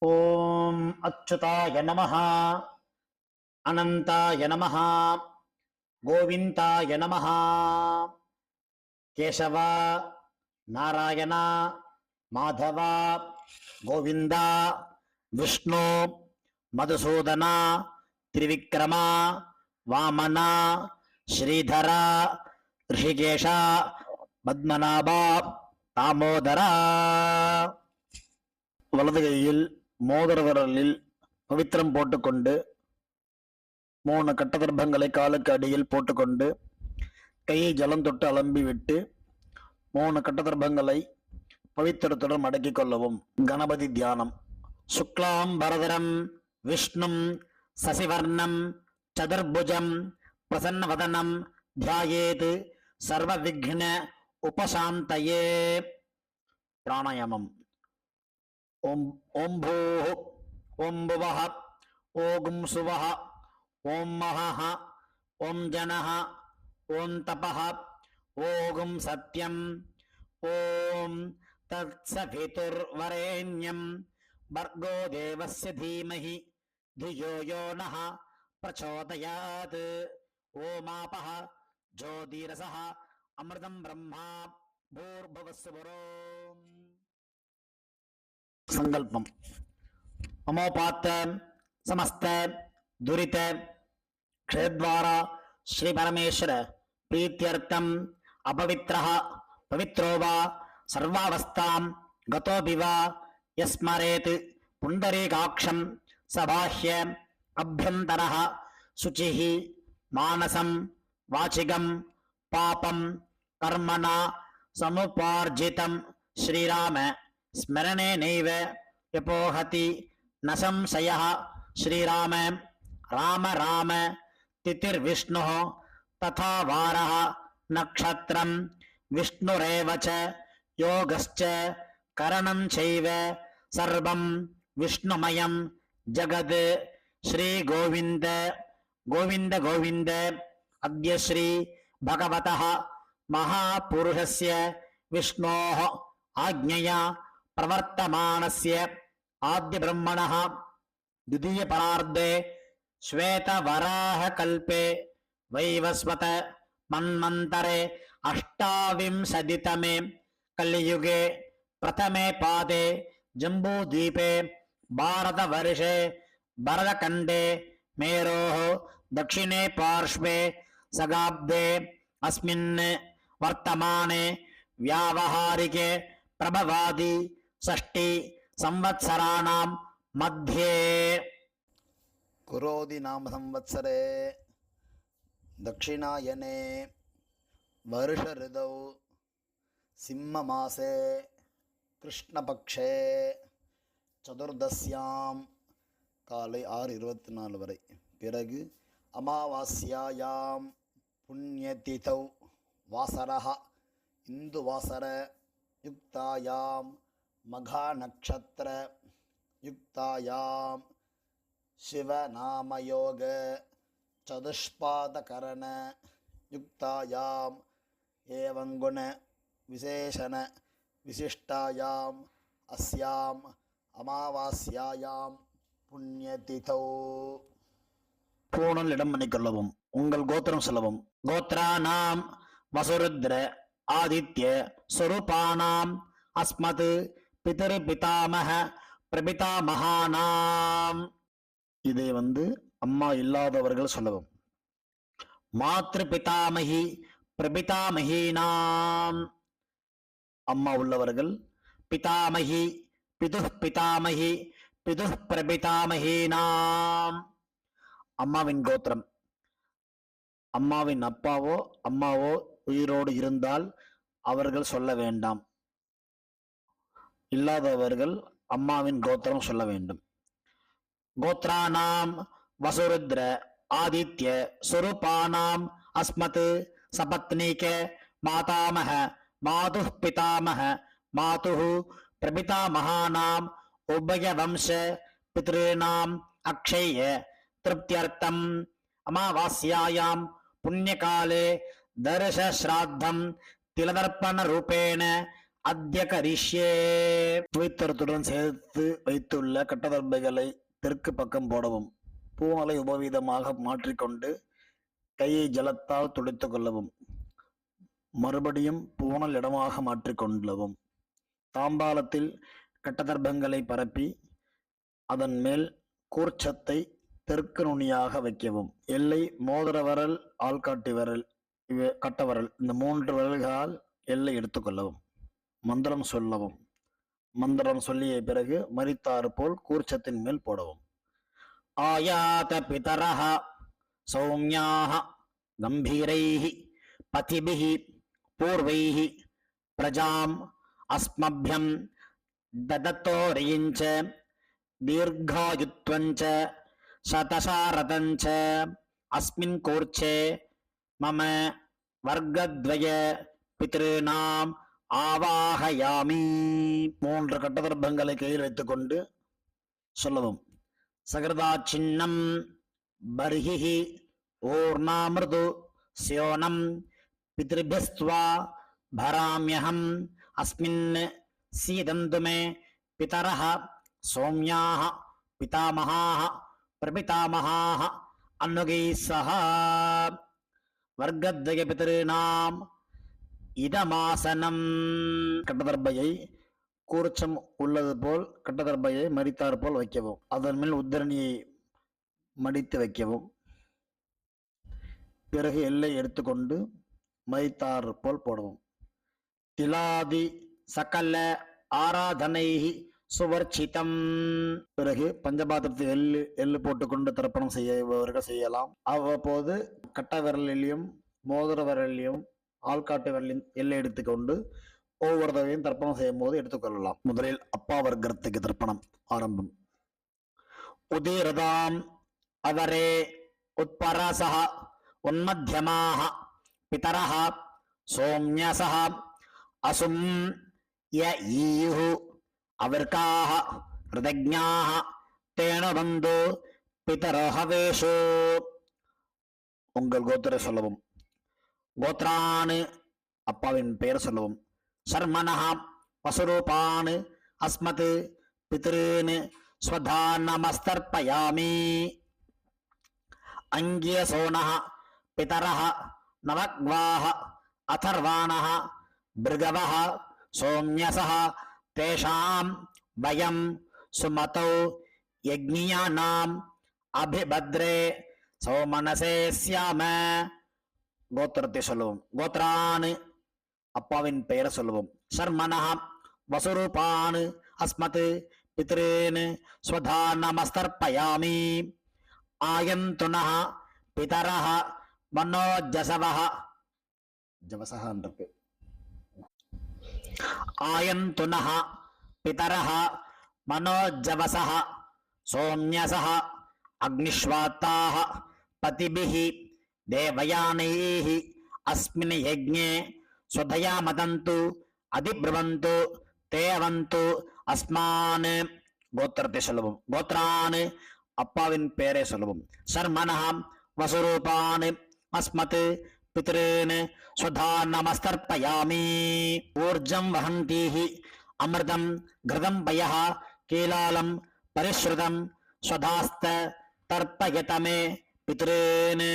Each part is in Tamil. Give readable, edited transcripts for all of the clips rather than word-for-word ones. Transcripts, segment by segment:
ஓம் அச்சுதாய நமஹ, அனந்தாய நமஹ, கோவிந்தாய நமஹ. கேசவ, நாராயண, மாதவ, கோவிந்தா, விஷ்ணு, மதுசூதன, திரிவிக்ரம, வாமன, ஸ்ரீதர, ரிஷிகேஷ, பத்மநாப, தாமோதரா. வலது கையில் மோதிர விரலில் பவித்திரம் போட்டுக்கொண்டு 3 கட்டதர்ப்பங்களை காலுக்கு அடியில் போட்டுக்கொண்டு கையை ஜலம் தொட்டு அலம்பி விட்டு 3 கட்டதர்ப்பங்களை பவித்திரத்துடன் மடக்கிக் கொள்ளவும். கணபதி தியானம். சுக்லாம் பரதரம் விஷ்ணும் சசிவர்ணம் சதுர்புஜம் பிரசன்னவதனம் தியாயேத் சர்வ விக்ன உபசாந்தயே. பிராணாயாமம். ஓம் ஓம் பூஹ ஓம் புவஹ ஓம் சுவஹ ஓம் மஹஹ ஓம் ஜனஹ ஓம் தபஹ ஓம் சத்யம் ஓம் தத்சவிதுர்வரேண்யம் பர்கோ தேவஸ்ய தீமஹி धियो यो नः प्रचोदयात्. ओमापः ज्योतिरसः अमृतं ब्रह्मा भूर्भुवस्सुवरोम्. संकल्पम. ममोपात्त समस्त दुरित क्षेद्वारा श्री परमेश्वर प्रीत्यर्थम अपवित्रः पवित्रो वा सर्वावस्थां गतोऽपि वा यस्मरेत् पुण्डरीकाक्षं सबाह्य अभ्यन्तरः शुचिः मानसं वाचिकं पापं कर्मणा समुपार्जितं श्रीराम स्मरणे नैव व्यपोहति न संशयः. श्रीराम राम राम तिथिर्विष्णुः तथा वारः नक्षत्रं विष्णुरेव च योगश्च करणं चैव सर्वं विष्णुमयं जगत्. श्री गोविंद गोविंद गोविंद. अद्य श्री भगवतः महापुरुषस्य विष्णोः आज्ञया प्रवर्तमानस्य आद्य ब्रह्मणः द्वितीय परार्धे श्वेतवराहकल्पे वैवस्वत मन्वन्तरे अष्टाविंशतितमे कलियुगे प्रथमे पादे जम्बूद्वीपे भारतवर्षे भरतखण्डे मेरोः दक्षिणे पार्श्वे सगाब्दे अस्मिन् वर्तमाने व्यावहारिके प्रभवादि षष्टि संवत्सराणां मध्ये कुरोदि नाम संवत्सरे दक्षिणायने वर्ष ऋतौ सिंहमासे कृष्णपक्षे चतुर्दश्यां காலை 6:24 வரை. பிறகு அமாவாஸ்யாயாம் புண்ணியதிதௌ வாசரஹ இந்து வாசர யுக்தாயாம் மகா நக்ஷத்திர யுக்தாயாம் சிவநாமயோக சதுஷ்பாதகரண யுக்தாயாம் ஏவங்குண விசேஷண விசிஷ்டாயாம் அஸ்யாம் அமாவாஸ்யாயாம் புண்ணியதிதௌ. பூணல் இடம் பண்ணிக்கொள்ளவும். உங்கள் கோத்திரம் சொல்லவும். கோத்ரானாம் வசுருத்ர ஆதித்ய ஸ்வரூபானாம் அஸ்மத் பிதரு பிதாமக பிரபிதாமகானாம். இதை அம்மா இல்லாதவர்கள் சொல்லவும். மாத்ரு பிதாமகி பிரபிதாமகீனாம். அம்மா உள்ளவர்கள் பிதாமகி பிதுஹ் பிதாமகி பிதுஹ் பிரபிதாமகீனாம். அம்மாவின் கோத்திரம். அம்மாவின் அப்பாவோ அம்மாவோ உயிரோடு இருந்தால் அவர்கள் சொல்ல வேண்டாம். இல்லாதவர்கள் அம்மாவின் கோத்திரம் சொல்ல வேண்டும். கோத்ரானாம் வசுருத்ர ஆதித்ய ஸ்வரூபானாம் அஸ்மத் சபத்னீக மாதாமக மாதுஹ் பிதாமக மாதுஹ் பிரபிதாமகானாம் உபய வம்ச பித்ருணாம் அக்ஷய திருப்தியர்த்தம் அமாவாஸ்யாயாம் புண்ணியகாலே தர்ஷ ஸ்ராத்தம் திலதர்ப்பண ரூபேண அத்ய கரிஷ்யே. புவித்தரத்துடன் சேர்த்து வைத்துள்ள கட்டதர்பைகளை தெற்கு பக்கம் போடவும். பூனலை உபவீதமாக மாற்றிக்கொண்டு கையை ஜலத்தால் துடைத்துக் கொள்ளவும். மறுபடியும் பூனல் இடமாக மாற்றிக்கொள்ளவும். தாம்பாலத்தில் கட்டதர்பங்களை பரப்பி அதன் மேல் கூர்ச்சத்தை தெற்கு நுனியாக வைக்கவும். எல்லை மோதிர விரல், ஆள்காட்டி விரல், கட்டவரல், இந்த 3 விரல்களால் எல்லை எடுத்துக்கொள்ளவும். மந்திரம் சொல்லவும். மந்திரம் சொல்லிய பிறகு மரித்தாறு போல் கூர்ச்சத்தின் மேல் போடவும். ஆயாத பிதரஹ சௌம்யாஹ கம்பீரைஹி பதிபிஹி பூர்வைஹி பிரஜாம் அஸ்மப்யம் ததத்தோரியஞ்ச தீர்காயுத்வஞ்ச சதசாரதஞ்ச அஸ்மின் கூர்ச்சே மம வர்க்கத்வய பித்ருநாம் ஆவாஹயாமி. 3 கட்டதர்பங்களை கையில் வைத்துக்கொண்டு சொல்லவும். சகிருதா சின்னம் பர்ஹிஹி ஓர்ணாமிருது ஸ்யோனம் பித்ருபியஸ்த்வா பராம்யஹம் அஸ்மின் சீதந்து மே பிதரஹ சௌம்யாஹ பிதாமஹாஹ பிரபிதாமஹாஹ அன்னுகைः சஹ வர்க்கத்வய பித்ருநாம் இதமாசனம். கட்டதர்பையை கூர்ச்சம் உள்ளது போல் கட்டதர்பையை மரித்தார் போல் வைக்கவும். அதன் மேல் உத்தரணியை மடித்து வைக்கவும். பிறகு எல்லை எடுத்துக்கொண்டு மரித்தார் போல் போடவும். திலாதி சகல ஆராதனை சுவர்ச்சிதம். பிறகு பஞ்சபாத்திரத்தில் எள்ளு போட்டுக்கொண்டு தர்ப்பணம் செய்யவர்கள் செய்யலாம். அவ்வப்போது கட்ட விரலிலும் மோதிர விரலிலும் ஆள்காட்டு விரலின் எல்லை எடுத்துக்கொண்டு ஒவ்வொரு தடவையும் தர்ப்பணம் செய்யும் போது எடுத்துக்கொள்ளலாம். முதலில் அப்பா வர்க்கத்துக்கு தர்ப்பணம் ஆரம்பம். உதீரதாம் அவரே உட்பரசஹ உன்மத்யமாஹ பிதரஹ சோம்யசஹ அசும் ய ஈயுஹு அவர்காஹ ஹிருதஜ்ஞாஹ தேன பந்து பிதரோஹவேஷு. உங்கள் கோத்திரை சொல்லவும். கோத்ரானு அப்பாவின் பெயர் சொல்லவும். சர்மனஹ வசுரூபான் அஸ்மத் பித்ருன் ஸ்வதானமஸ்தர்ப்பயாமி. அங்கியசோனஹ பிதரஹ நவக்வாஹ அதர்வாணஹ பிருகவஹ சோம்யசஹ தேஷாம் வயம் சுமதௌ யக்ஞியானாம் அபிபத்ரே சோமனசே ஸ்யாம. கோத்திரத்தை சொல்லுவோம். கோத்ரான் அப்பாவின் பெயர் சொல்லுவோம். சர்மனஹ வசுரூபான் அஸ்மத் பித்ருன் ஸ்வதானமஸ்தர்ப்பயாமி. ஆயந்துனஹ பிதரஹ மனோஜசவஹ ஜவசஹ இருக்கு. ஆயந்துனஹ பிதரஹ மனோஜவசஹ சோம்யசஹ அக்னிஷ்வாத்தாஹ பதிபிஹி தேவயானைஹி அஸ்மின் யஜ்ஞே ஸ்வதயா மதந்து அதிப்ருவந்து தேவந்து அஸ்மான். கோத்திரத்தை சொல்லுவோம். கோத்ரான் அப்பாவின் பெயரை சொல்லுவோம். சர்மனஹ வசுரூபான் அஸ்மத் பித்ருன் ஸ்வதானமஸ்தர்ப்பயாமி. ஊர்ஜம் வஹந்தீஹி அமிர்தம் கிருதம் பயஹ கீலாலம் பரிஸ்ருதம் ஸ்வதாஸ்த தர்ப்பயதமே பித்ருன்.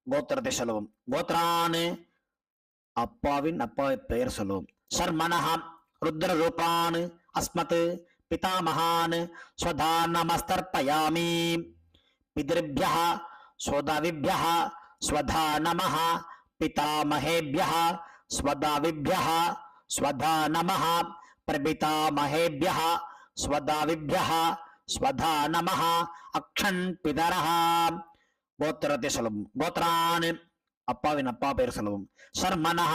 கோத்திரத்தை சொல்லுவோம். கோத்ரான் அப்பாவின் பெயர் சொல்லுவோம். சர்மனஹ ருத்ரரூபான் அஸ்மத் பிதாமகான் ஸ்வதானமஸ்தர்ப்பயாமி. பிதృభ్యః ஸ்வதாவிभ्यः ஸ்வதா நமः பிதாமஹேभ्यः ஸ்வதாவிभ्यः ஸ்வதா நமः பிரபிதாமஹேभ्यः ஸ்வதாவிभ्यः ஸ்வதா நமः அக்ஷன் பிதரஹ. கோத்திரத்தை சொல்லுவோம். கோத்ரான் அப்பாவின் பெயர் சொல்லுவோம். சர்மனஹ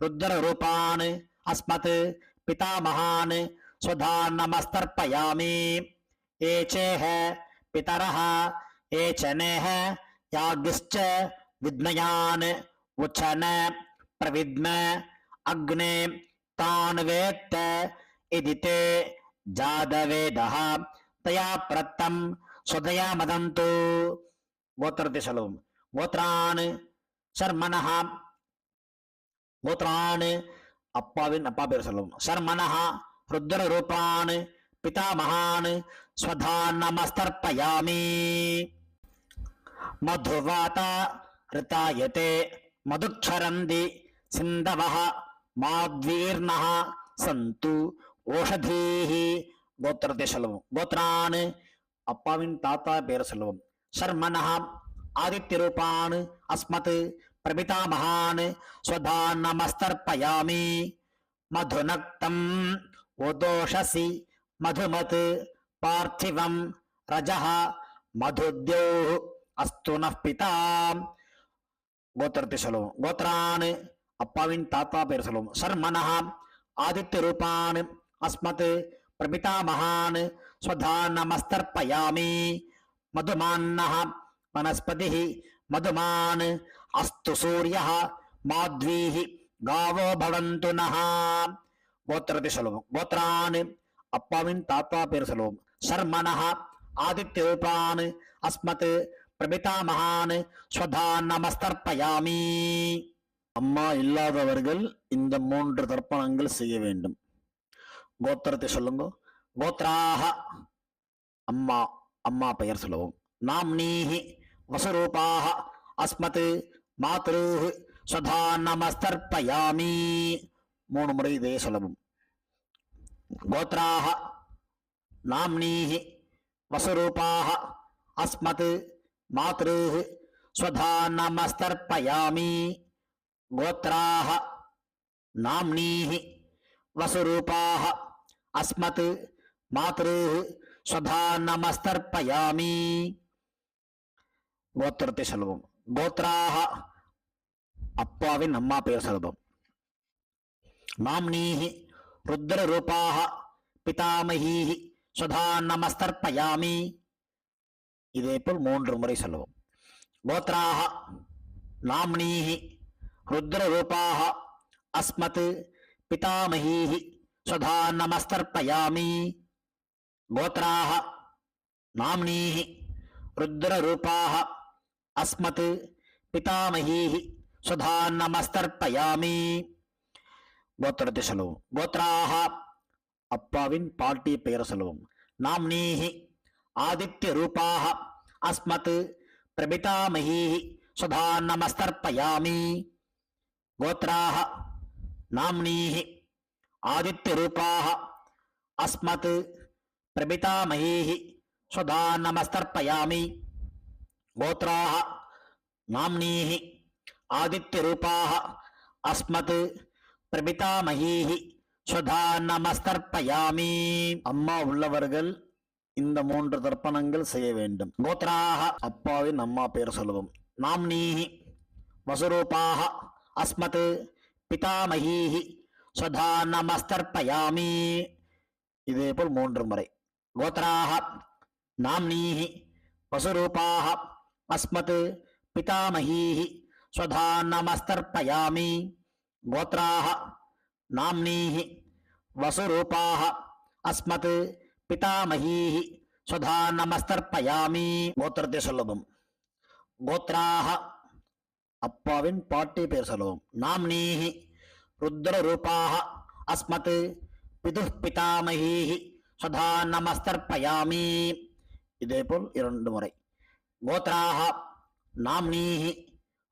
ருத்ரரூபான் அஸ்மத் பிதாமகான் ஸ்வதானமஸ்தர்ப்பயாமி. ஏச்சேஹ பிதரஹ ஏச்சனேஹ யாகிஷ்ச வித்மயான் உச்சன பிரவித்ம அக்னே தான் வேத்த இதி தே ஜாதவேதஹ தயா பிரத்தம் ஸ்வதயா மதந்து. கோத்திரத்தை சொல்லுவோம். கோத்ரான் சர்மனஹ கோத்ரான் அப்பாவின் அப்பா பேர் சொல்லவும். சர்மனஹா ருத்ர ரூபான் பிதாமகான் ஸ்வதா நமஸ்தர்ப்பயாமி. மதுவாதா ரிதாயதே மதுக்ஷரந்தி சிந்தவஹ மாத்வீர்ணஹ சந்து ஓஷதீஹி. கோத்திரத்தை சொல்லவும். கோத்ரான் அப்பாவின் தாத்தா பேரை சொல்லவும். சர்மனஹா ஆதித்ய ரூபான் அஸ்மத் பிரபிதாமகான் ஸ்வதா நமஸ்தர்ப்பயாமி. மதுநக்தம் ஓதோஷசி மதுமத் பார்த்திவம் ரஜஹ மதுத்யோ அஸ்து நஃப் பிதா. கோத்திரத்தை சொல்லவும். கோத்ரான் அப்பாவின் தாத்தா பேர் சொல்லவும். சர்மனஹா ஆதித்ய ரூபான் அஸ்மத் பிரபிதாமகான் ஸ்வதா நமஸ்தர்ப்பயாமி. மதுமான்னஹ வனஸ்பதிஹ மதுமான் அஸ்து சூரியஹ மாத்வீஹ காவோ பவந்து நஹ. கோத்திரத்தை சொல்லவும். கோத்ரான் அப்பாவின் தாத்தா பேர் சொல்லவும். சர்மனஹ ஆதித்ய ரூபான் அஸ்மத் பிரபிதாமகான் ஸ்வதா நமஸ்தர்ப்பயாமி. அம்மா இல்லாதவர்கள் இந்த 3 தர்ப்பணங்கள் செய்ய வேண்டும். கோத்திரத்தை சொல்லுங்க. கோத்ராஹ அம்மா, அம்மா பெயர் சொல்லவும். நாம்னீஹி வசுரூபாஹ அஸ்மத் மாத்ருஹ் ஸ்வதா நமஸ்தர்ப்பயாமி. 3 முறை இதே சொல்லவும். கோத்ராஹ நாம்னீஹி வசுரூபாஹ அஸ்மத் மாத்ருஹ் ஸ்வதா நமஸ்தர்ப்பயாமி. கோத்ராஹ நாம்னீஹி வசுரூபாஹ அஸ்மத் மாத்ருஹ் ஸ்வதா நமஸ்தர்ப்பயாமி. கோத்திரத்தை சொல்வோம். கோத்ராஹ அப்பாவின் அம்மா பெயர் சொல்வோம். நாம்னீஹி ருத்ர ரூபாஹ பிதாமகீஹி ஸ்வதா நமஸ்தர்ப்பயாமி. இதேபோல் 3 முறை சொல்லுவோம். கோத்ராஹ நாம்னீஹி ருத்ர ரூபாஹ அஸ்மத் பிதாமகீஹி ஸ்வதா நமஸ்தர்ப்பயாமி. கோத்ராஹ நாம்னீஹி ருத்ர ரூபாஹ அஸ்மத் பிதாமகீஹி ஸ்வதா நமஸ்தர்ப்பயாமி. கோத்திரத்தை சொல்லுவோம். கோத்ராஹ அப்பாவின் பாட்டி பெயர் சொல்லுவோம். நாம்னீஹி ஆதித்ய ரூபாஹ அஸ்மத் பிரபிதாமகீஹி ஸ்வதா நமஸ்தர்ப்பயாமி. கோத்ராஹ நாம்னீஹி ஆதித்ய ரூபாஹ அஸ்மத் பிரபிதாமகீஹி ஸ்வதா நமஸ்தர்ப்பயாமி. கோத்ராஹ நாம்னீஹி ஆதித்ய ரூபாஹ அஸ்மத் பிரபிதாமகீஹி ஸ்வதா நமஸ்தர்ப்பயாமி. அம்மா உள்ளவர்கள் இந்த 3 தர்ப்பணங்கள் செய்ய வேண்டும். கோத்ராஹ அப்பாவின் அம்மா பெயர் சொல்லவும். நாம்னீஹி வசுரூபாஹ அஸ்மத் பிதாமகீஹி ஸ்வதா நமஸ்தர்ப்பயாமி. இதேபோல் 3 முறை. கோத்ராஹ நாம்னீஹி வசுரூபாஹ அஸ்மத் பிதாமகீஹி ஸ்வதா நமஸ்தர்ப்பயாமி. கோத்ராஹ நாம்னீஹி வசுரூபாஹ அஸ்மத் பிதாமகீஹி ஸ்வதா நமஸ்தர்ப்பயாமி. கோத்திரத்தை சொல்லவும். கோத்ராஹ அப்பாவின் பாட்டி பெயர் சொல்லவும். நாம்னீஹி ருத்ர ரூபாஹ அஸ்மத் பிதுஹ் பிதாமகீஹி ஸ்வதா நமஸ்தர்ப்பயாமி. இதேபோல் 2 முறை. கோத்ராஹ நாம்னீஹி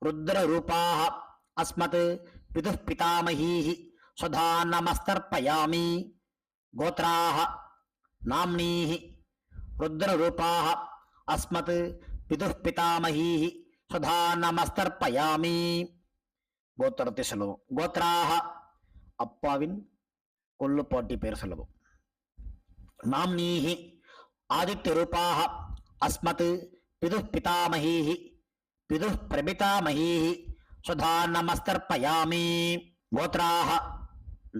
ருத்ர ரூபாஹ அஸ்மத் பிதுஹ் பிதாமகீஹி ஸ்வதா நமஸ்தர்ப்பயாமி. கோத்ராஹ நாம்னீஹி ருத்ர ரூபாஹ அஸ்மத் பிதுஹ் பிதாமகீஹி ஸ்வதா நமஸ்தர்ப்பயாமி. கோத்திரத்தை சொல்லவும். கோத்ராஹ அப்பாவின் கொள்ளுப்பாட்டி பெயர் சொல்லவும். நாம்னீஹி ஆதித்ய ரூபாஹ அஸ்மத் பிதுஹ் பிதாமகீஹி பிதுஹ் பிரபிதாமகீஹி ஸ்வதா நமஸ்தர்ப்பயாமி. கோத்ராஹ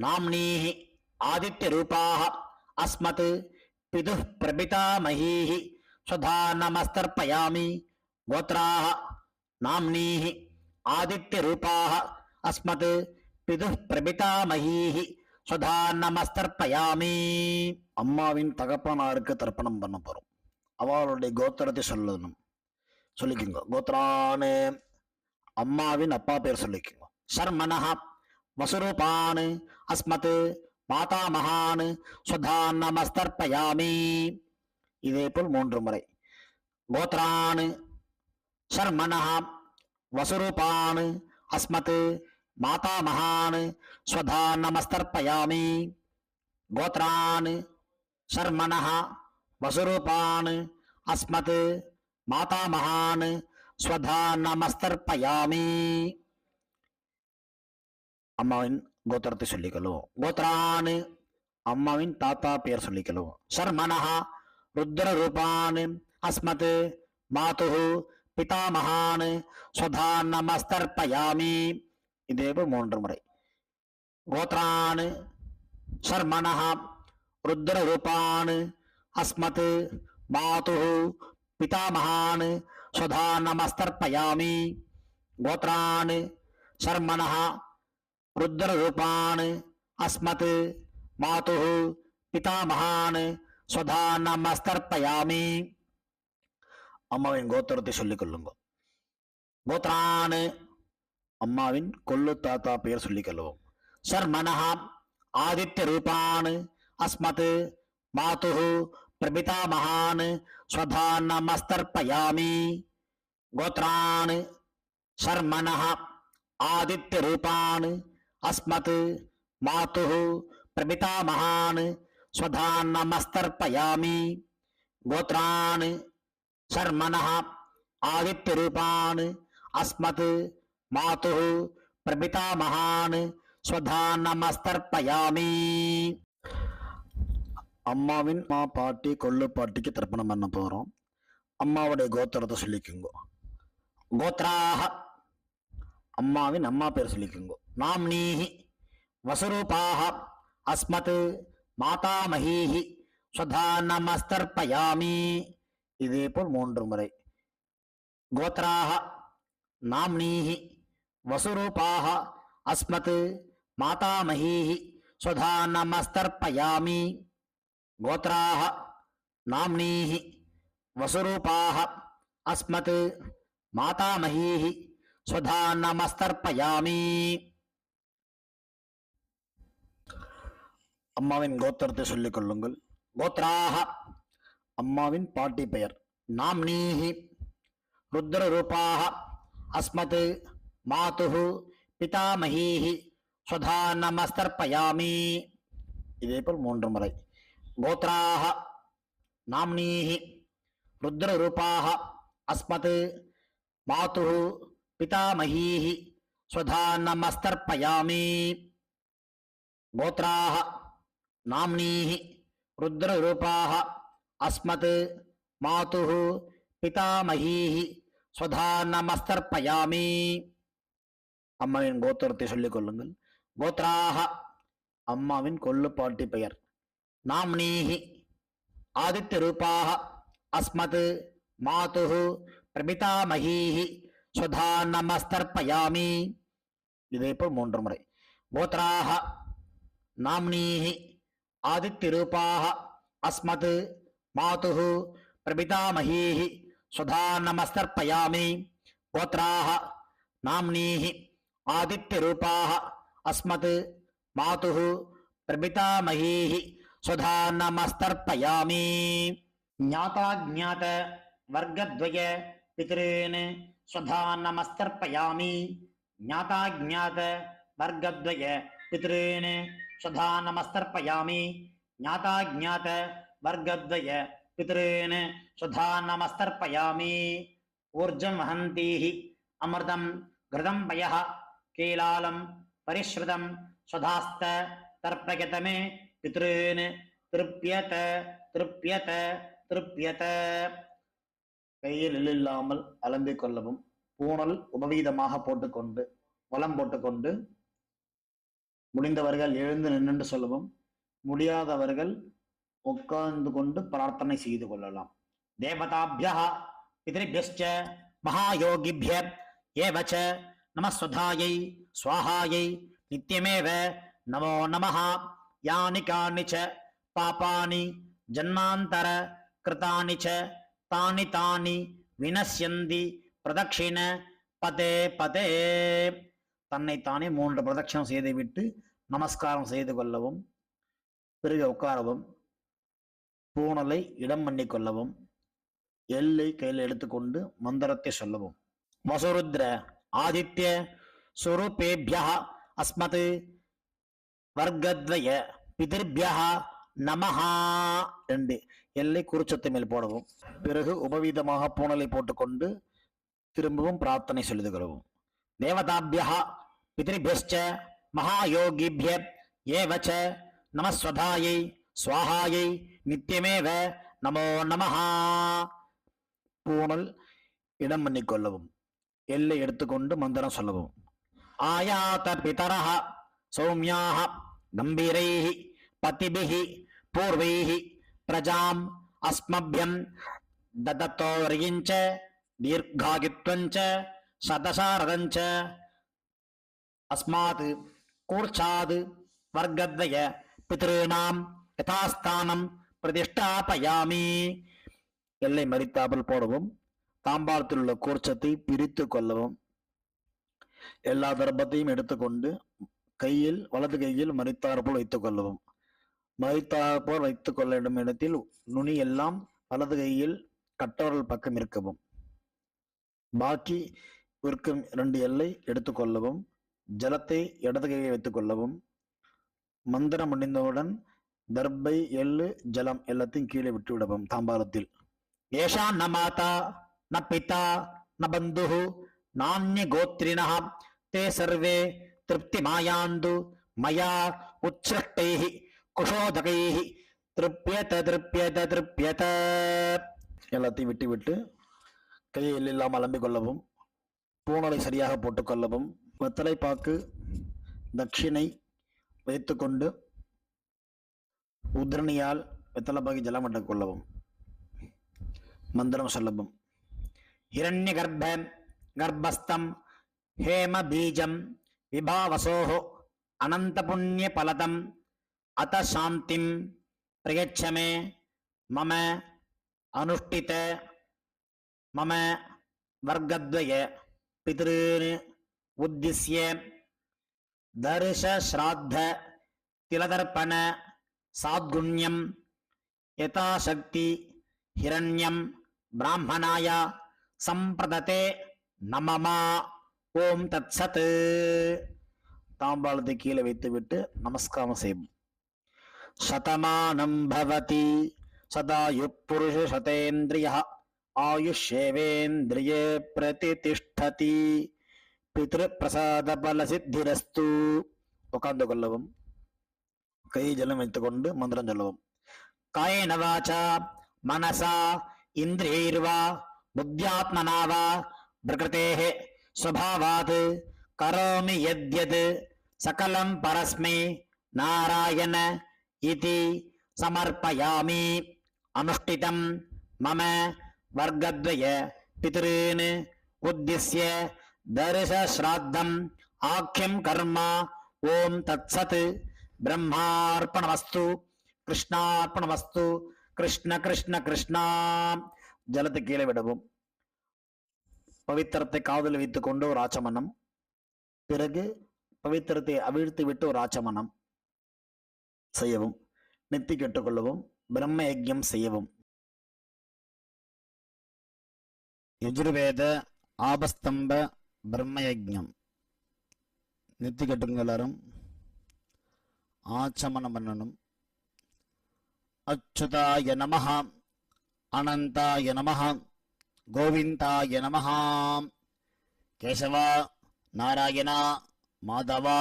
நாம்னீஹி ஆதித்ய ரூபாஹ அஸ்மத் பிதுஹ் பிரபிதாமகீஹி ஸ்வதா நமஸ்தர்ப்பயாமி. கோத்ராஹ நாம்னீஹி ஆதித்ய ரூபாஹ அஸ்மத் பிதுஹ் பிரபிதாமகீஹி ஸ்வதா நமஸ்தர்ப்பயாமி. அம்மாவின் தகப்பனாருக்கு தர்ப்பணம் பண்ண போறோம். அவளுடைய கோத்திரத்தை சொல்லணும். சொல்லிக்கோங்க. கோத்ரானே அம்மாவின் அப்பா பேர் சொல்லிக்கோங்க. சர்மனஹ வசுரூபான் அஸ்மத் மாதாமகான் ஸ்வதா நமஸ்தர்ப்பயாமி. இதேபோல் 3 முறை. கோத்ரான் சர்மணஹ வசுரூபான் அஸ்மத் மாதாமகான் ஸ்வதா நமஸ்தர்ப்பயாமி. கோத்ரான் சர்மணஹ வசுரூபான் அஸ்மத் மாதாமகான் ஸ்வதா நமஸ்தர்ப்பயாமி. அம்மாவின் கோத்திரத்தை சொல்லிக்கொள்ளுவோம். கோத்ரான் அம்மாவின் தாத்தா பெயர் சொல்லிக்கொள்ளுவோம். சர்மணஹ ருத்ர ரூபான் அஸ்மத் மாதுஹு பிதாமகான் ஸ்வதா நமஸ்தர்ப்பயாமி. இதேபோல் 3 முறை. கோத்ரான் சர்மணஹ ருத்ர ரூபான் அஸ்மத் மாதுஹு பிதாமகான் ஸ்வதா நமஸ்தர்ப்பயாமி. கோத்ரான் சர்மணஹ ருத்ர ரூபான் அஸ்மத் மாதுஹு பிதாமகான் ஸ்வதா நமஸ்தர்ப்பயாமி. அம்மாவின் கோத்திரத்தை சொல்லிக் கொள்ளுங்க. கோத்ரான் அம்மாவின் கொள்ளு தாத்தா பெயர் சொல்லிக் கொள்ளுவோம். சர்மணஹ ஆதித்ய ரூபான் அஸ்மத் மாதுஹு பிரபிதாமகான் ஸ்வதா நமஸ்தர்ப்பயாமி. கோத்ரான் சர்மணஹ ஆதித்ய ரூபான் அஸ்மத் மாதுஹு பிரபிதாமகான் ஸ்வதா நமஸ்தர்ப்பயாமி. கோத்ரான் சர்மணஹ ஆதித்ய ரூபான் அஸ்மத் மாதுஹு பிரபிதாமகான் ஸ்வதா நமஸ்தர்ப்பயாமி. அம்மாவின் பாட்டி கொள்ளு பாட்டிக்கு தர்ப்பணம் பண்ண போறோம். அம்மாவுடைய கோத்திரத்தை சொல்லிக்குங்க. கோத்ராஹ அம்மாவின் அம்மா பேர் சொல்லிக்குங்க. நாம்னீஹி வசுரூபாஹ அஸ்மத் மாதாமஹீஹி ஸ்வதா நமஸ்தர்ப்பயாமி. இதேபோல் 3 முறை. கோத்ராஹ நாம்னீஹி வசுரூபாஹ அஸ்மத் மாதாமஹீஹி ஸ்வதா நமஸ்தர்ப்பயாமி. கோத்ராஹ நாம்னீஹி வசுரூபாஹ அஸ்மத் மாதாமஹீஹி ஸ்வதா நமஸ்தர்ப்பயாமி. அம்மாவின் கோத்திரத்தை சொல்லிக் கொள்ளுங்கள். கோத்ராஹ அம்மாவின் பாட்டி பெயர். நாம்னீஹி ருத்ர ரூபாஹ அஸ்மத் மாதுஹு பிதாமஹீஹி ஸ்வதா நமஸ்தர்ப்பயாமி. இதேபோல் 3 முறை. கோத்ராஹ நாம்னீஹி ருத்ர ரூபாஹ அஸ்மத் மாதுஹு பிதாமஹீஹி ஸ்வதா நமஸ்தர்ப்பயாமி. கோத்ராஹ நாம்னீஹி ருத்ர ரூபாஹ அஸ்மத் மாதுஹு பிதாமஹீஹி ஸ்வதா நமஸ்தர்ப்பயாமி. அம்மாவின் கோத்திரத்தை சொல்லிக் கொள்ளுங்கள். கோத்ராஹ அம்மாவின் கொள்ளு பாட்டி பெயர். நாம்னீஹி ஆதித்ய ரூபாஹ அஸ்மத் மாதுஹு பிரபிதாமஹீஹி ஸ்வதா நமஸ்தர்ப்பயாமி. இதேபோல் 3 முறை. கோத்ராஹ நாம்னீஹி ஆதித்ய ரூபாஹ அஸ்மத் மாதுஹு பிரபிதாமஹீஹி ஸ்வதா நமஸ்தர்ப்பயாமி. கோத்ராஹ நாம்னீஹி ஆதித்ய ரூபாஹ அஸ்மத் மாதுஹு பிரபிதாமஹீஹி ஸ்வதா நமஸ்தர்ப்பயாமி. ஞாதாஜ்ஞாத வர்க்கத்வய பித்ருன் ஸ்வதா நமஸ்தர்ப்பயாமி. ஞாதாஜ்ஞாத வர்க்கத்வய பித்ருன் ஸ்வதா நமஸ்தர்ப்பயாமி. ஞாதாஜ்ஞாத வர்க்கத்வய பித்ருன் ஸ்வதா நமஸ்தர்ப்பயாமி. ஊர்ஜம் வஹந்தீஹி அமிர்தம் கிருதம் பயः கீலாலம் பரிஸ்ருதம் ஸ்வதாஸ்த தர்ப்பயத மே பித்ருன் திருப்யத திருப்யத திருப்யத. கையில் இல்லாமல் அலம்பிக் கொள்ளவும். பூணல் உபவீதமாக போட்டுக்கொண்டு வலம் போட்டுக்கொண்டு முடிந்தவர்கள் எழுந்து நின்று சொல்லவும். முடியாதவர்கள் உட்கார்ந்து கொண்டு பிரார்த்தனை செய்து கொள்ளலாம். தேவதாபியः பித்ருभ्यश्च மகாயோகிभ्य ஏவ ச நமஸ்வதாயை ஸ்வாஹாயை நித்யமேவ நமோ நமः. யானி கானி ச பாபானி ஜன்மாந்தர கிருதானி ச தானி தானி வினஸ்யந்தி பிரதக்ஷிண பதே பதே. தன்னைத்தானே 3 பிரதட்சணம் செய்துவிட்டு நமஸ்காரம் செய்து கொள்ளவும். பிறகு உட்காரவும். பூணலை இடம் பண்ணி கொள்ளவும். எல்லை கையில் எடுத்துக்கொண்டு மந்திரத்தை சொல்லவும். வசுருத்ர ஆதித்ய சுரூபேபியா அஸ்மத் வர்க்கத்வய பிதிர்பியா நமஹா என்று எல்லை குறிச்சத்தை மேல் போடவும். பிறகு உபவீதமாக பூணலை போட்டுக்கொண்டு திரும்பவும் பிரார்த்தனை சொல்லிது கொள்ளவும். தேவதாபியா பிதிர்பியஸ்ச மகாயோகிபிய ஏவச்ச நமஸ்வதாயை ஸ்வாஹாயை நித்தியமேவ நமோ நமஹா. பூணல் இடம் பண்ணிக்கொள்ளவும். எல்லை எடுத்துக்கொண்டு மந்திரம் சொல்லவும். ஆயாத பிதரஹ சௌமியாஹ கம்பீரைஹி பதிபிஹி பூர்வைஹி பிரஜாம் அஸ்மப்யம் ததத்தோரியஞ்ச தீர்காகித்வஞ்ச சதசாரதஞ்ச அஸ்மாத் கூர்ச்சாத் வர்க்கத்வய பித்ருணாம் யதாஸ்தானம் பிரதிஷ்டாபயாமி. எல்லை மறித்தாமல் போடவும். தாம்பாளத்தில் உள்ள கூர்ச்சத்தை பிரித்து கொள்ளவும். எல்லா தர்ப்பத்தையும் எடுத்துக்கொண்டு கையில் வலது கையில் மறித்தாற்போல் வைத்துக் கொள்ளவும். மறித்தாற்போல் வைத்துக் கொள்ள வேண்டும் இடத்தில் நுனி எல்லாம் வலது கையில் கட்டவர்கள் பக்கம் இருக்கவும். பாக்கி இருக்கும் 2 எல்லை எடுத்துக்கொள்ளவும். ஜலத்தை இடது கையை வைத்துக் கொள்ளவும். மந்திரம் முடிந்தவுடன் தர்பை எள்ளு ஜலம் எல்லாத்தையும் கீழே விட்டு விடவும். தாம்பாளத்தில் ஏஷா ந மாதா ந பிதா ந பந்து நானிய கோத்ரிணः தே சர்வே திருப்தி மாயாந்து மயா உச்சிருஷ்டைः குஷோதகைः திருப்யத திருப்யத திருப்யத. எல்லாத்தையும் விட்டு விட்டு கையை இல்லாமல் அலம்பிக் கொள்ளவும். பூணலை சரியாக போட்டுக்கொள்ளவும். வெத்தலை பாக்கு தட்சிணை வைத்துக்கொண்டு உத்ரணியால் வெத்தலை பாக்கி ஜலம் விட்டுக் கொள்ளவும். மந்திரம் சொல்லவும். ஹிரண்ய கர்ப்ப கர்ப்பஸ்தம் ஹேம பீஜம் விபாவசோஹோ அனந்த புண்ணிய பலதம் அத சாந்திம் பிரயச்சமே மம அனுஷ்டித மம வர்க்கத்வய பித்ருன் உத்திஸ்ய தர்ஷ ஸ்ராத்த திலதர்ப்பண சாத்குண்யம் யதாசக்தி ஹிரண்யம் பிராமணாய சம்பிரததே நமமா. ஓம் தத்சத். தாம்பாளத்தை கீழே வைத்துவிட்டு நமஸ்காரம் செய்யும். சதமானம் பவதி சதாயு புருஷ சதேந்திரிய ஆயுஷேவேந்திரியே பிரதிதிஷ்டதி பித்ரு பிரசாத பல சித்திரஸ்து. உட்கார்ந்து கொள்ளவும். கை ஜலம் வைத்துக்கொண்டு மந்திரம் சொல்லவும். காயேன வாசா மனசா இந்திரியைர்வா புத்தியாத்மனா வா பிரகிருதேஹ ஸ்வபாவாத் கரோமி யத்யத் சகலம் பரஸ்மை நாராயண இதி சமர்ப்பயாமி. அனுஷ்டிதம் மம வர்க்கத்வய பித்ருன் உத்திஸ்ய தர்ஷ ஸ்ராத்தம் ஆக்யம் கர்மா. ஓம் தத்சத். பிரம்மார்ப்பணமஸ்து கிருஷ்ணார்ப்பணமஸ்து. கிருஷ்ண கிருஷ்ண கிருஷ்ணா. ஜலத்தை கீழே விடவும். பவித்திரத்தை காதில் வைத்துக் கொண்டு ஒரு ஆச்சமனம். பிறகு பவித்திரத்தை அவிழ்த்து விட்டு ஒரு ஆச்சமனம் செய்யவும். நெத்தி கெட்டுக்கொள்ளவும். பிரம்ம யஜ்யம் செய்யவும். யஜுர்வேத ஆபஸ்தம்ப பிரம்ம யஜ்யம். நெத்தி கட்டுங்க எல்லாரும். ஆச்சமனம் பண்ணணும். அச்சுதாய நமஹ அனந்தாய நமஹ கோவிந்தாய நமஹ. கேசவா நாராயணா மாதவா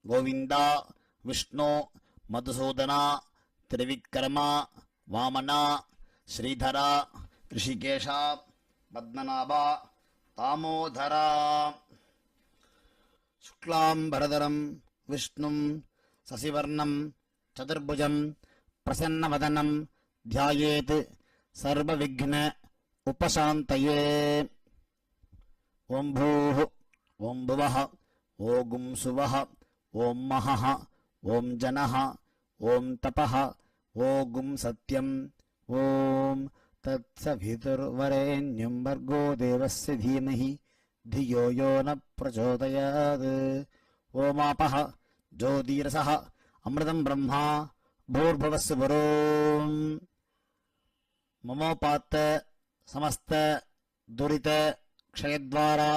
கோவிந்தா விஷ்ணு மதுசூதனா திரிவிக்ரமா வாமனா ஸ்ரீதரா ரிஷிகேஷா பத்மநாபா தாமோதரா. சுக்லாம்பரதரம் விஷ்ணும் சசிவர்ணம் சதுர்புஜம் பிரசன்னவதனம் தியாயேத் சர்வவிக்ன உபசாந்தயே. ஓம் பூः ஓம் புவः ஓம் சுவः ஓம் மஹः ஓம் ஜனः ஓம் தபः ஓம் சத்யம். ஓம் தத்சவிதுர்வரேண்யம் வர்கோ தேவஸ்ய தீமஹி धियो यो न प्रचोदयात् ओमापः ज्योतिरसः अमृतं ब्रह्मा भूर्भुवस्सुवरोम् ममोपात्त समस्त दुरित क्षयद्वारा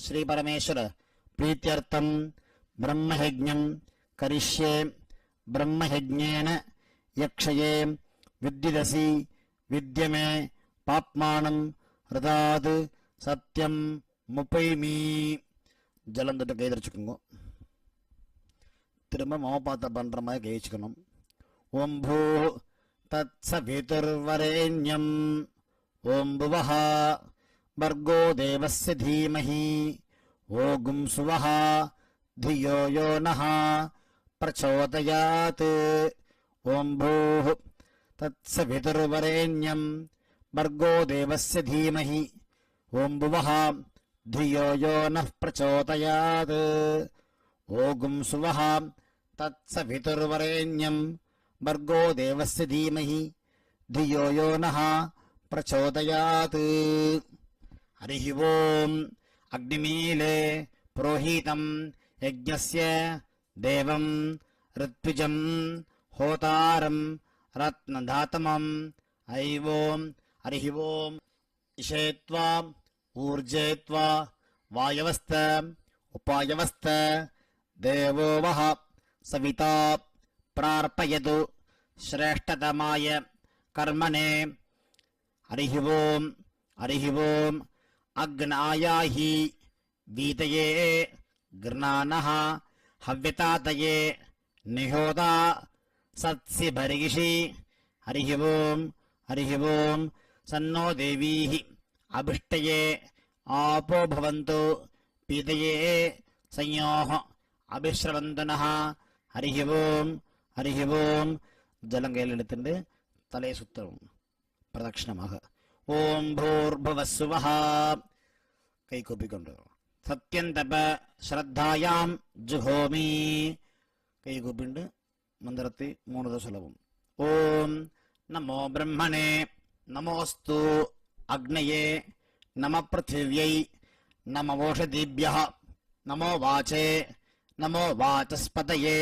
श्री परमेश्वर प्रीत्यर्थं ब्रह्मयज्ञं करिष्ये ब्रह्मयज्ञेन यक्षये विद्युदसि विद्यमे पाप्मानं हृदात् सत्यं मुपैमि ஜலம் தொட்டு கை தரிச்சுக்குங்க. திரும்ப மமபாத்த பண்ற மாதிரி கை வச்சுக்கணும். ஓம் பூ தத் சவிதுர்வரேண்யம் ஓம் புவஹ भर्गो देवस्य धीमहि ओगुं सुवः धियो यो नः प्रचोदयात् ओं भूः तत्सवितुर्वरेण्यं भर्गो देवस्य धीमहि ओं भुवः धियो यो नः प्रचोदयात् ओगुं सुवः तत्सवितुर्वरेण्यं भर्गो देवस्य धीमहि धियो यो नः प्रचोदयात् हरिः ओम् अग्निमीले पुरोहितं यज्ञस्य देवं ऋत्विजं होतारं रत्नधातमम् ऐवों हरिः ओम् इषेत्वा ऊर्जेत्वा वायवस्त उपायवस्त देवो वः सविता प्रार्पयतु श्रेष्ठतमाय कर्मणे हरिः ओम् अग्नायाहि वीतये गृणानः हव्यतातये निहोता सत्सि भर्गिषि हरिः ओम् सन्नो देवीः अभिष्टये आपो भवन्तु पीतये संयोः अभिश्रवन्तु नः हरिः ओम् जलं कैयिलेडुत्तु तलैय सुत्तணும் प्रदक्षिणமாக ओं भूर्भुवस्सुवः कई कूपिकोंडु सत्यं तप श्रद्धायां जुहोमि कई कूपिंडु मन्त्रत्ते मूणु तडव सोल्लवुम ओं नमो ब्रह्मणे नमोस्तु अग्नये नमः पृथिव्यै नमो ओषधीभ्यः नमो वाचे नमो वाचस्पतये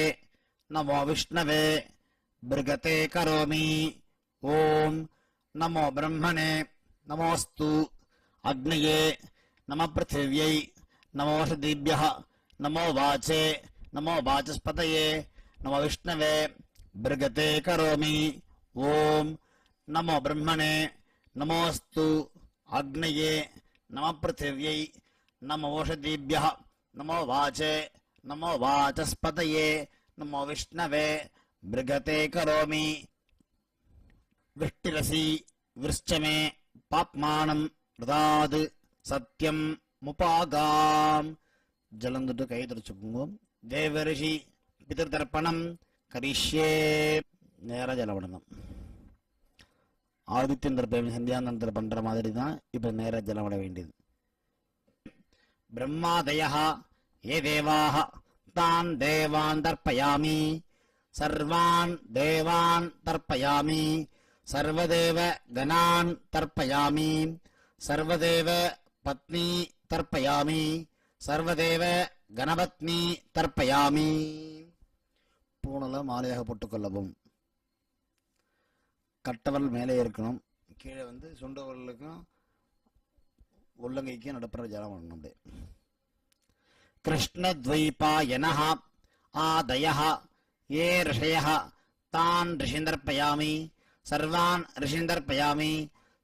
नमो विष्णवे भृगते करोमि ओं नमो ब्रह्मणे नमोस्तु अग्नये नमः पृथिव्यै नमो ओषधीभ्यः नमो वाचे नमो वाचस्पतये नमो विष्णवे भृगते करोमि ओं नमो ब्रह्मणे नमोस्तु अग्नये नमः पृथिव्यै नमो ओषधीभ्यः नमो वाचे नमो वाचस्पतये नमो विष्णवे भृगते करोमि वृष्टिरसि वृश्चमे पाप्मानं हृदात् सत्यं मुपागाम् जलं தொட்டு கை தரிச்சுக்குங்க. தேவரிஷி பிதர்தர்ப்பணம் கரிஷ்யே நேர ஜலம் விடணும். ஆதித்யன் தர்ப்பணம் சந்தியானந்தர் பண்ற மாதிரி தான் இப்ப நேர ஜலம் விட வேண்டியது. ब्रह्मादयः ये देवाः तान् देवान् तर्पयामि सर्वान् देवान् तर्पयामि सर्वदेव गणान् तर्पयामि सर्वदेव पत्नी तर्पयामि सर्वदेव गणपत्नी तर्पयामि பூணல மாலையாக போட்டுக்கொள்ளவும். கட்டவரல் மேலே இருக்கணும், கீழே வந்து சுண்டவரலுக்கும் உள்ளங்கைக்கும் நடுப்புற ஜலம் பண்ணணும். அப்படியே कृष्णद्वैपायनः आदयः ये ऋषयः तान् ऋषीन् तर्पयामि सर्वान् ऋषीन् तर्पयामि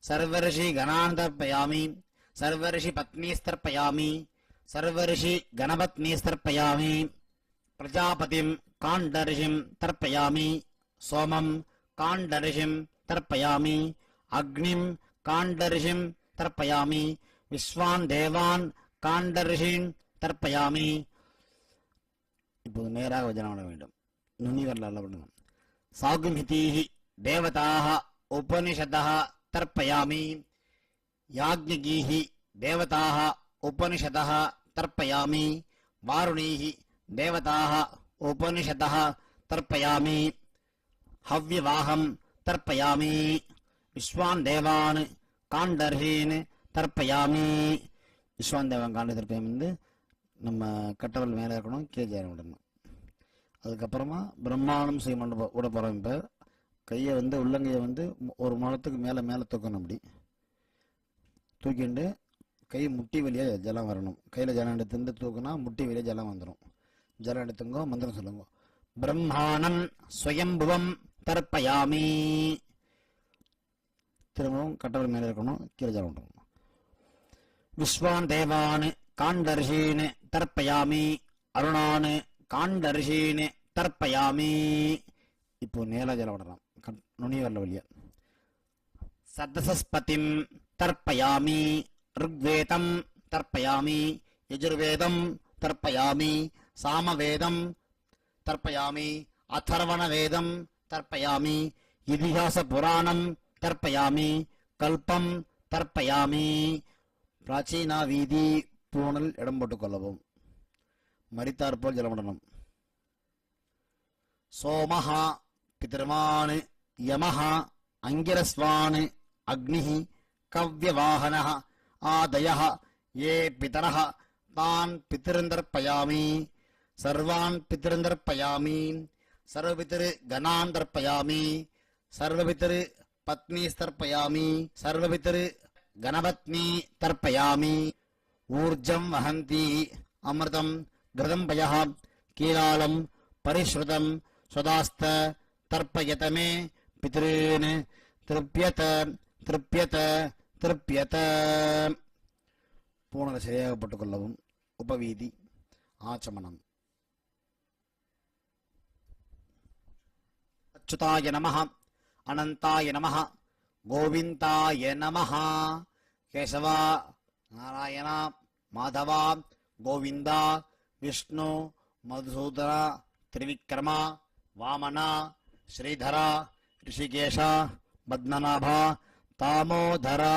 सर्वऋषिगणान् तर्पयामि सर्वऋषिपत्नीस्तर्पयामि सर्वऋषिगणपत्नीस्तर्पयामि प्रजापतिं काण्डऋषिं तर्पयामि सोमं काण्डऋषिं तर्पयामि अग्निं काण्डऋषिं तर्पयामि विश्वान् देवान् काण्डऋषीन् तर्पयामि. இப்போது நேராக வஜனம் பண்ண வேண்டும். நுனி வரலாறு பண்ணணும். சாகுமிதீஹ தேவதாः உபனிஷதः தர்ப்பயாமி யாக்ஞிகீஹ தேவதாः உபனிஷதः தர்ப்பயாமி வாருணீஹ தேவதாः உபனிஷதः தர்ப்பயாமி ஹவ்யவாஹம் தர்ப்பயாமி விஸ்வான் தேவான் காண்டர்ஹீன் தர்ப்பயாமி விஸ்வாந்தேவன் காண்ட திருப்பியம் வந்து நம்ம கட்டவல் மேலே இருக்கணும், கீழே ஜாரம் விடணும். அதுக்கப்புறமா பிரம்மாணம் செய்யணும் விட போகிறோம். இப்போ கையை வந்து உள்ளங்கையை வந்து ஒரு முழத்துக்கு மேலே மேலே தூக்கணும். அப்படி தூக்கிண்டு கை முட்டி வழியாக ஜலம் வரணும். கையில் ஜலம் எடுத்து தூக்குனா முட்டி வழியாக ஜலம் வந்துடும். ஜலம் எடுத்துங்கோ, மந்திரம் சொல்லுங்க. பிரம்மாணம் ஸ்வயம்புவம் தர்ப்பயாமி. திரும்பவும் கட்டவல் மேலே இருக்கணும், கீழே ஜலம் விடணும். விஸ்வான் தேவான் காண்டர்ஷீன் தர்ப்பயாமி அருணான் காண்டர்ஷீன் தர்ப்பயாமி. இப்போ நேரா ஜலம் விடலாம், நுனி வரல வழியா. சதசஸ்பதிம் தர்ப்பயாமி ருக்வேதம் தர்ப்பயாமி யஜுர்வேதம் தர்ப்பயாமி சாமவேதம் தர்ப்பயாமி அதர்வண வேதம் தர்ப்பயாமி இதிகாச புராணம் தர்ப்பயாமி கல்பம் தர்ப்பயாமி. பிராச்சீனா வீதி பூணல் இடம் போட்டுக் கொள்ளவும். மரித்தாற்போல் ஜலமடனம். சோமஹா பிதர்மான் யமஹ அங்கிரஸ்வான் அக்னிஹி கவ்யவாஹனஹ ஆதயஹ ஏ பிதரஹ தான் பிதிருந்தர்ப்பயாமி. சர்வான் பிதிருந்தர்ப்பயாமி. சர்வபிதிரு கணான் தர்ப்பயாமி. சர்வபிதிரு பத்னி தர்ப்பயாமி. சர்வபிதிரு கணபத்னி தர்ப்பயாமி. ஊர்ஜம் வஹந்தி அமிர்தம் கிருதம் பயஹ கீலாலம் பரிஸ்ருதம் ஸ்வதாஸ்த தர்ப்பயத மே பித்ருன் திருப்யத திருப்யத திருப்யத. பூணலை சரியாக போட்டுக் கொள்ளவும். உபவீதி ஆச்சமனம். அச்சுதாய நமஹ அனந்தாய நமஹ கோவிந்தாய நமஹ. கேசவா நாராயணா மாதவா கோவிந்தா விஷ்ணு மதுசூதனா திரிவிக்ரமா வாமனா ஸ்ரீதரா ரிஷிகேஷா பத்மநாபா தாமோதரா.